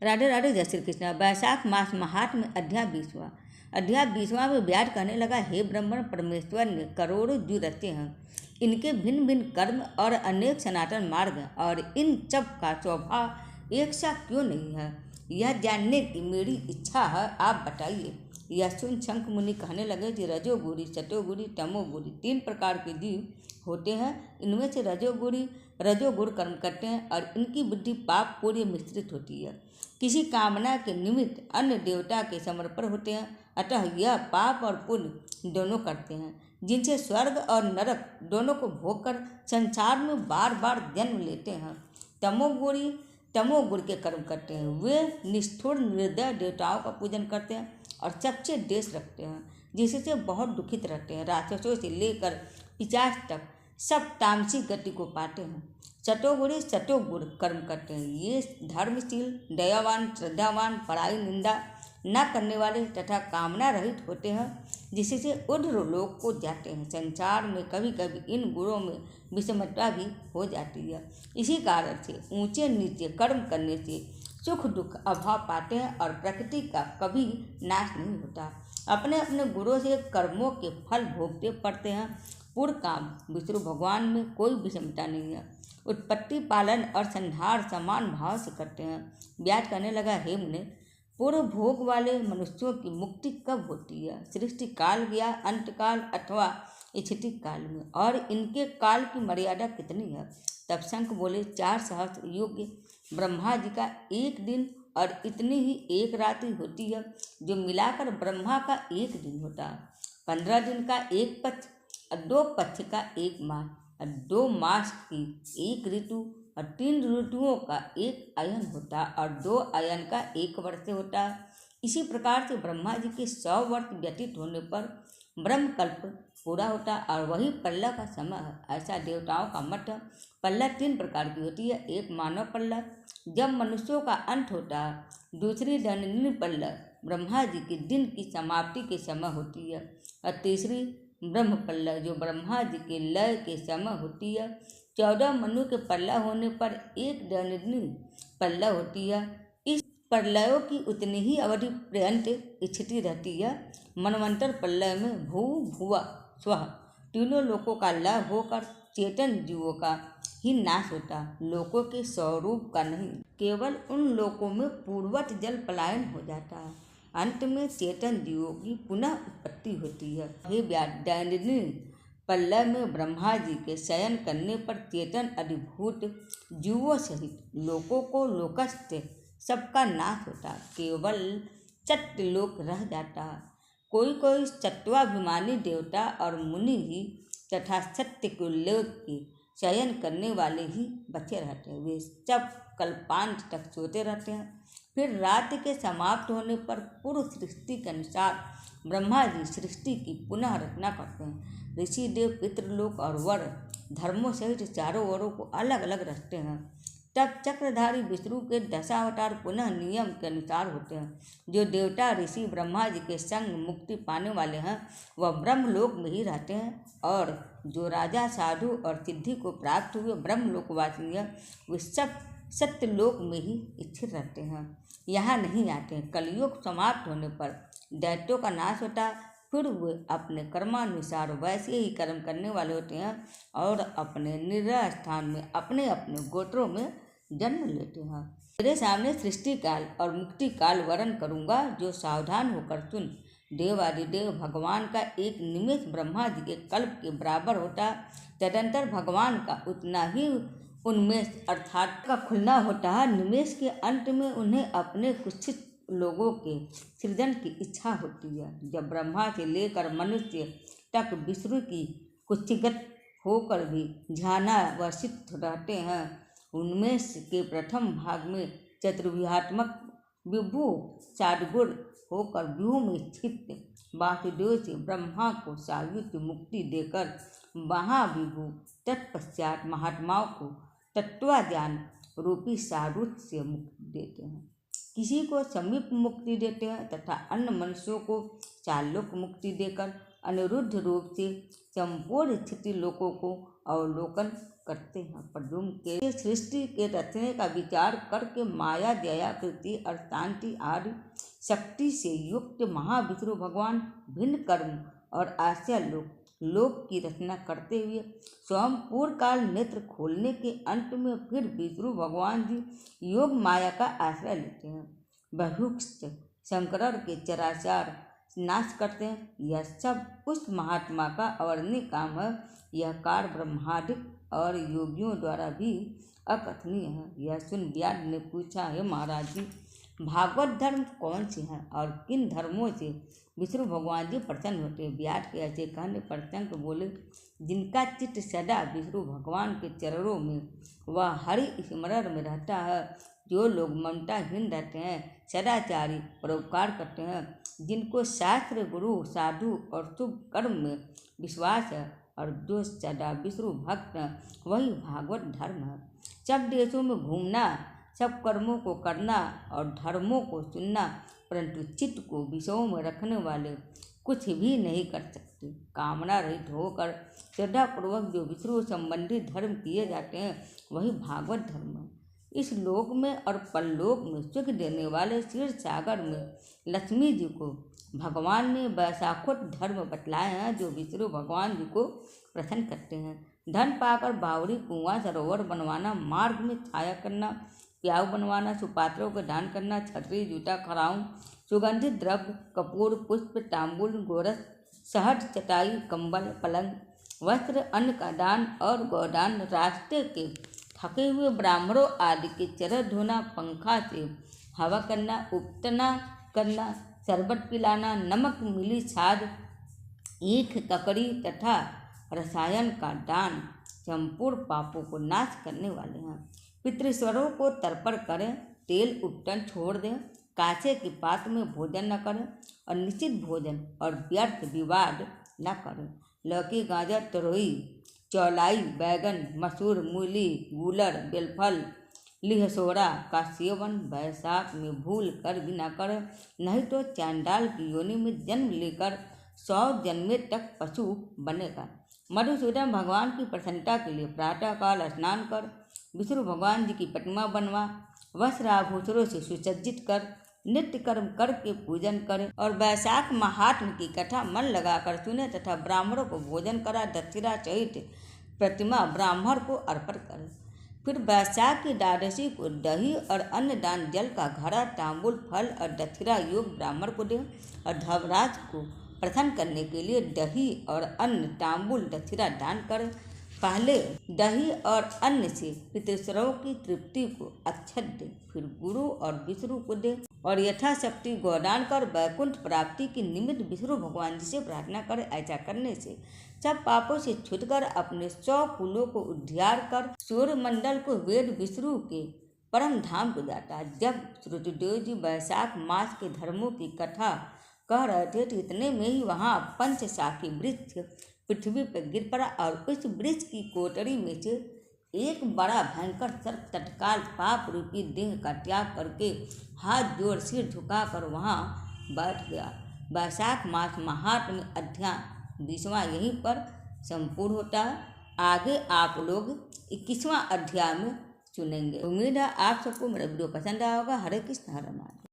राधे राधे, जय श्री कृष्ण। वैशाख मास महात्म्य अध्याय 20वां। अध्याय 20वां में व्यास कहने लगा, हे ब्रह्मण, परमेश्वर ने करोड़ों जीव रचे हैं। इनके भिन्न भिन्न कर्म और अनेक सनातन मार्ग हैं, और इन सब का स्वभाव एक सा क्यों नहीं है, यह जानने की मेरी इच्छा है, आप बताइए। यह सुन शंख मुनि कहने लगे कि रजोगुणी, सतोगुणी, तमोगुणी 3 प्रकार के जीव होते हैं। इनमें से रजोगुण कर्म करते हैं और इनकी बुद्धि पाप पूर्य मिश्रित होती है। किसी कामना के निमित्त अन्य देवता के समर्पण होते हैं, अतः यह पाप और पुण्य दोनों करते हैं, जिनसे स्वर्ग और नरक दोनों को भोगकर संसार में बार बार जन्म लेते हैं। तमोगुण के कर्म करते हैं। वे निष्ठुर निर्दय देवताओं का पूजन करते हैं और सबसे द्वेष रखते हैं, जिससे बहुत दुखित रहते हैं। राक्षसों से लेकर पिशाच तक सब तामसिक गति को पाते हैं। सतोगुण कर्म करते हैं। ये धर्मशील, दयावान, श्रद्धावान, पराई निंदा न करने वाले तथा कामना रहित होते हैं, जिससे ऊर्ध्व लोक को जाते हैं। संसार में कभी कभी इन गुणों में विषमता भी हो जाती है। इसी कारण से ऊंचे नीचे कर्म करने से सुख दुख अभाव पाते हैं और प्रकृति का कभी नाश नहीं होता। अपने अपने गुणों से कर्मों के फल भोगते पड़ते हैं। पूर्ण काम विष्णु भगवान में कोई विषमता नहीं है। उत्पत्ति, पालन और संहार समान भाव से करते हैं। व्यास कहने लगा, हे मुने, पूर्व भोग वाले मनुष्यों की मुक्ति कब होती है? सृष्टि काल या अंत काल अथवा स्थिति काल में? और इनके काल की मर्यादा कितनी है? तब शंख बोले, 4 सहस्त्र युग ब्रह्मा जी का एक दिन और इतनी ही एक रात्रि होती है, जो मिलाकर ब्रह्मा का एक दिन होता है। 15 दिन का एक पक्ष और 2 पक्ष का एक मास और 2 मास की एक ऋतु और 3 ऋतुओं का एक अयन होता और 2 अयन का एक वर्ष होता। इसी प्रकार से ब्रह्मा जी के 100 वर्ष व्यतीत होने पर ब्रह्मकल्प पूरा होता और वही पल्ला का समय है। ऐसा देवताओं का मत है। पल्ला 3 प्रकार की होती है। एक मानव पल्ला, जब मनुष्यों का अंत होता है। दूसरी दैनंदिनी पल्ला, ब्रह्मा जी के दिन की समाप्ति के समय होती है। और तीसरी ब्रह्म पल्ला, जो ब्रह्मा जी के लय के समय होती है। 14 मनु के पल्ला होने पर एक दैनंदिनी पल्ला होती है। इस प्रलयों की उतनी ही अवधि पर्यंत स्थिति रहती है। मनवंतर प्रलय में भू भुवा स्वः तीनों लोकों का लय होकर चेतन जीवों का ही नाश होता, लोकों के स्वरूप का नहीं। केवल उन लोकों में पूर्वत जल पलायन हो जाता है। अंत में चेतन जीवों की पुनः उत्पत्ति होती है। हे दैनंदिनी प्रलय में ब्रह्मा जी के शयन करने पर चेतन अधिभूत जीवों सहित लोकों को लोकस्थ सबका नाश होता, केवल सत्यलोक रह जाता। कोई कोई सत्वाभिमानी देवता और मुनि ही तथा सत्य के लोक के शयन करने वाले ही बचे रहते हैं। वे सब कल्पांत तक सोते रहते हैं। फिर रात्रि के समाप्त होने पर पूर्व सृष्टि के अनुसार ब्रह्मा जी सृष्टि की पुनः रचना करते हैं। ऋषि देव, पितृलोक और वर धर्मों सहित चारों वरों को अलग अलग रखते हैं। तब चक्रधारी विष्णु के दशावतार पुनः नियम के अनुसार होते हैं। जो देवता ऋषि ब्रह्मा जी के संग मुक्ति पाने वाले हैं, वह ब्रह्मलोक में ही रहते हैं, और जो राजा, साधु और सिद्धि को प्राप्त हुए ब्रह्मलोकवासी हैं, वे सब सत्यलोक में ही स्थिर रहते हैं, यहाँ नहीं आते हैं। कलयुग समाप्त होने पर दैत्यों का नाश होता, फिर वे अपने कर्मानुसार वैसे ही कर्म करने वाले होते हैं और अपने निर्णय स्थान में अपने अपने गोत्रों में जन्म लेते हैं। तेरे सामने सृष्टि काल और मुक्ति काल वर्णन करूँगा, जो सावधान होकर सुन। देवादिदेव भगवान का एक निमेष ब्रह्मा जी के कल्प के बराबर होता। तदंतर भगवान का उतना ही उन्मेष अर्थात का खुलना होता है। निमेष के अंत में उन्हें अपने कुत्सित लोगों के सृजन की इच्छा होती है। जब ब्रह्मा से लेकर मनुष्य तक विष्णु की कुक्षिगत होकर भी ध्यानावर्षित रहते हैं। उनमें के प्रथम भाग में चतुर्व्यूहात्मक विभु साधुगुण होकर व्यूह में स्थित वासुदेव से ब्रह्मा को सायुज्य मुक्ति देकर महाविभु तत्पश्चात महात्माओं को तत्वज्ञान रूपी सारुथ से मुक्ति देते हैं। किसी को समीप मुक्ति देते हैं तथा अन्य मनुष्यों को चालोक मुक्ति देकर अनिरुद्ध रूप से संपूर्ण स्थिति लोकों को अवलोकन करते हैं। प्रद्युम्न के सृष्टि के रचने का विचार करके माया, दया, कृति और शांति आदि शक्ति से युक्त महाविष्णु भगवान भिन्न कर्म और आश्चर्य लोक की रचना करते हुए स्वयं पूर्व काल नेत्र खोलने के अंत में फिर विष्णु भगवान जी योग माया का आश्रय लेते हैं, बहुक्ष शंकर के चराचर नाश करते हैं। यह सब उस महात्मा का अवर्णनीय काम है। यह कार्य ब्रह्मादिक और योगियों द्वारा भी अकथनीय है। यह सुन व्यास ने पूछा, हे महाराज जी, भागवत धर्म कौन से हैं और किन धर्मों से विष्णु भगवान जी प्रसन्न होते हैं? व्यास के ऐसे कहने पर शंकर बोले, जिनका चित्त सदा विष्णु भगवान के चरणों में वह हरि स्मरण में रहता है, जो लोग ममताहीन रहते हैं, सदाचारी, परोपकार करते हैं, जिनको शास्त्र, गुरु, साधु और शुभ कर्म में विश्वास है और जो सदा विष्णु भक्त हैं, वही भागवत धर्म है। सब देशों में घूमना, सब कर्मों को करना और धर्मों को सुनना, परंतु चित्त को विषयों में रखने वाले कुछ भी नहीं कर सकते। कामना रहित होकर श्रद्धापूर्वक जो विष्णु संबंधी धर्म किए जाते हैं, वही भागवत धर्म है। इस लोक में और परलोक में सुख देने वाले क्षीर सागर में लक्ष्मी जी को भगवान ने वैशाखोट धर्म बतलाए हैं, जो विष्णु भगवान जी को प्रसन्न करते हैं। धन पाकर बावड़ी, कुआं, सरोवर बनवाना, मार्ग में छाया करना, प्याऊ बनवाना, सुपात्रों को दान करना, छतरी, जूता, खड़ाऊं, सुगंधित द्रव्य, कपूर, पुष्प, तांबुल, गोरस, शहद, चटाई, कंबल, पलंग, वस्त्र, अन्न का दान और गौदान, रास्ते के थके हुए ब्राह्मणों आदि के चरण धोना, पंखा से हवा करना, उपटना करना, शरबत पिलाना, नमक मिली छाछ, ईख, ककड़ी तथा रसायन का दान संपूर्ण पापों को नाश करने वाले हैं। पितृस्वरों को तर्पण करें, तेल उपटन छोड़ दें, कांसे की पात्र में भोजन न करें और निश्चित भोजन और व्यर्थ विवाद न करें। लौकी, गाजर, तरोई, चौलाई, बैगन, मसूर, मूली, गूलर, बेलफल, लिहसोरा का सेवन वैशाख में भूल कर भी न करें, नहीं तो चांडाल की योनि में जन्म लेकर 100 जन्मे तक पशु बनेगा। मधुसूदन भगवान की प्रसन्नता के लिए प्रातःकाल स्नान कर, विष्णु भगवान जी की प्रतिमा बनवा, वस्त्र आभूषणों से सुसज्जित कर, नित्य कर्म करके पूजन करें और वैशाख महात्म की कथा मन लगाकर सुने तथा ब्राह्मणों को भोजन करा दक्षिणा सहित प्रतिमा ब्राह्मण को अर्पण करें। फिर वैशाख की द्वादशी को दही और अन्न दान, जल का घड़ा, तांबुल, फल और दक्षिणा योग ब्राह्मण को दें और धर्मराज को प्रसन्न करने के लिए दही और अन्न, तांबुल, दक्षिणा दान करें। पहले दही और अन्न से पितृस्वरों की तृप्ति को अक्षत दें, फिर गुरु और विष्णु को दें और यथाशक्ति गोदान कर वैकुंठ प्राप्ति के निमित्त विष्णु भगवान जी से प्रार्थना करें। ऐसा करने से सब पापों से छूटकर अपने 100 कुलों को उद्धार कर सूर्य मंडल को वेद विष्णु के परम धाम को जाता है। जब श्रुतदेव जी वैशाख मास के धर्मों की कथा कह रहे थे तो इतने में ही वहाँ पंचशाखी वृक्ष पृथ्वी पर गिर पड़ा और उस वृक्ष की कोटरी में से एक बड़ा भयंकर सर्प तत्काल पाप रूपी देह का त्याग करके हाथ जोड़ सिर झुकाकर वहाँ बैठ गया। वैशाख मास महात्म्य अध्याय 20वां यहीं पर संपूर्ण होता है। आगे आप लोग 21वां अध्याय में सुनेंगे। उम्मीद है आप सबको मेरा वीडियो पसंद आया होगा। हरे कृष्ण, हरे राम।